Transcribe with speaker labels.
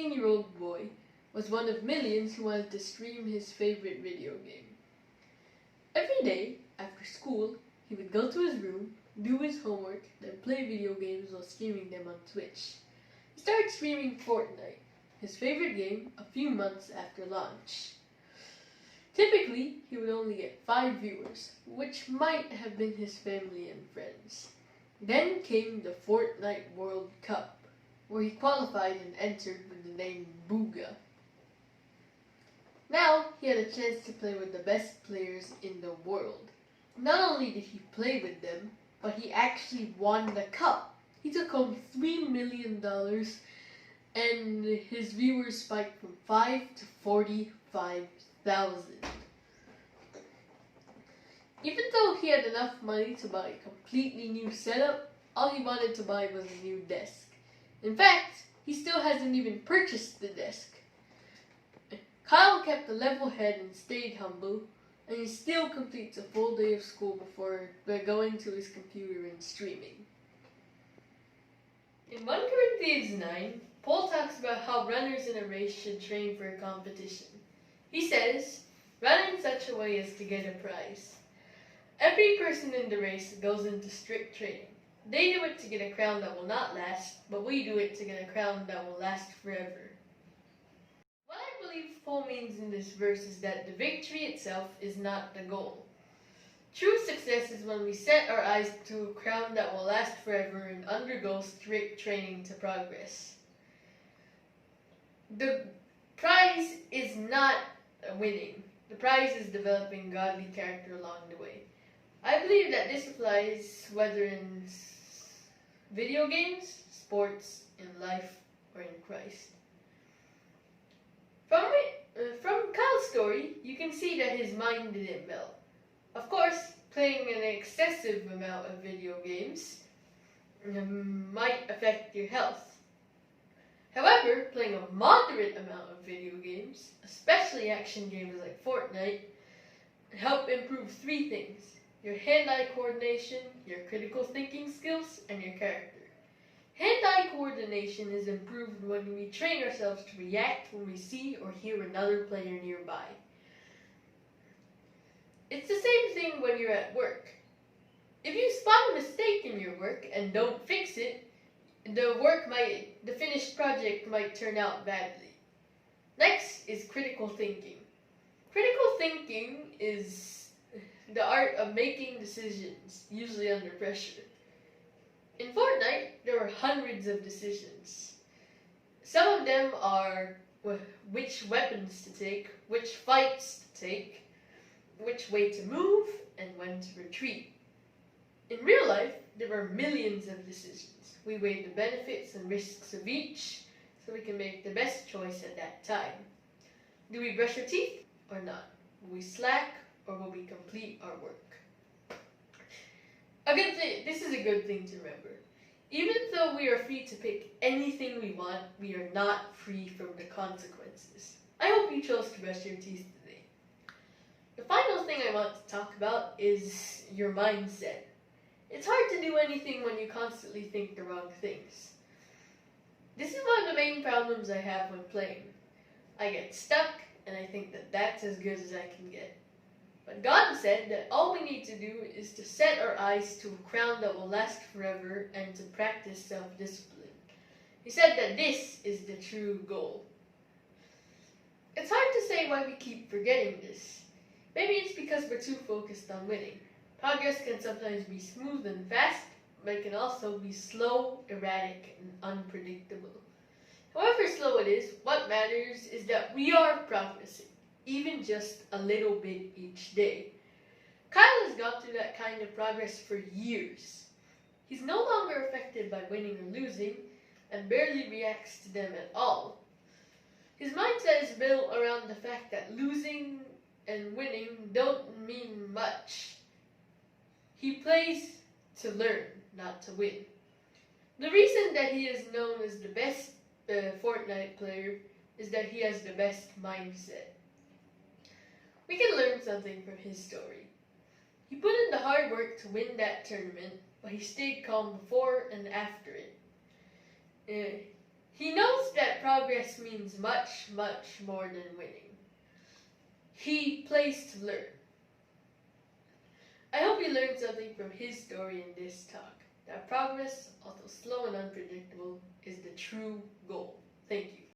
Speaker 1: 14-year-old boy was one of millions who wanted to stream his favorite video game. Every day, after school, he would go to his room, do his homework, then play video games while streaming them on Twitch. He started streaming Fortnite, his favorite game, a few months after launch. Typically, he would only get 5 viewers, which might have been his family and friends. Then came the Fortnite World Cup, where he qualified and entered with the name Bugha. Now, he had a chance to play with the best players in the world. Not only did he play with them, but he actually won the cup. He took home $3 million, and his viewers spiked from 5 to 45,000. Even though he had enough money to buy a completely new setup, all he wanted to buy was a new desk. In fact, he still hasn't even purchased the desk. Kyle kept a level head and stayed humble, and he still completes a full day of school before going to his computer and streaming. In 1 Corinthians 9, Paul talks about how runners in a race should train for a competition. He says, "Run in such a way as to get a prize." Every person in the race goes into strict training. They do it to get a crown that will not last, but we do it to get a crown that will last forever. What I believe Paul means in this verse is that the victory itself is not the goal. True success is when we set our eyes to a crown that will last forever and undergo strict training to progress. The prize is not winning. The prize is developing godly character along the way. I believe that this applies whether in video games, sports, in life, or in Christ. From Kyle's story, you can see that his mind didn't melt. Of course, playing an excessive amount of video games might affect your health. However, playing a moderate amount of video games, especially action games like Fortnite, help improve 3 things: your hand-eye coordination, your critical thinking skills, and your character. Hand-eye coordination is improved when we train ourselves to react when we see or hear another player nearby. It's the same thing when you're at work. If you spot a mistake in your work and don't fix it, the finished project might turn out badly. Next is critical thinking. Critical thinking is the art of making decisions, usually under pressure. In Fortnite, there were hundreds of decisions. Some of them are which weapons to take, which fights to take, which way to move, and when to retreat. In real life, there are millions of decisions. We weigh the benefits and risks of each so we can make the best choice at that time. Do we brush our teeth or not? Will we slack or will we complete our work? This is a good thing to remember. Even though we are free to pick anything we want, we are not free from the consequences. I hope you chose to brush your teeth today. The final thing I want to talk about is your mindset. It's hard to do anything when you constantly think the wrong things. This is one of the main problems I have when playing. I get stuck and I think that that's as good as I can get. But God said that all we need to do is to set our eyes to a crown that will last forever and to practice self-discipline. He said that this is the true goal. It's hard to say why we keep forgetting this. Maybe it's because we're too focused on winning. Progress can sometimes be smooth and fast, but it can also be slow, erratic, and unpredictable. However slow it is, what matters is that we are progressing, even just a little bit each day. Kyle has gone through that kind of progress for years. He's no longer affected by winning or losing, and barely reacts to them at all. His mindset is built around the fact that losing and winning don't mean much. He plays to learn, not to win. The reason that he is known as the best Fortnite player is that he has the best mindset. We can learn something from his story. He put in the hard work to win that tournament, but he stayed calm before and after it. He knows that progress means much, much more than winning. He plays to learn. I hope you learned something from his story in this talk. That progress, although slow and unpredictable, is the true goal. Thank you.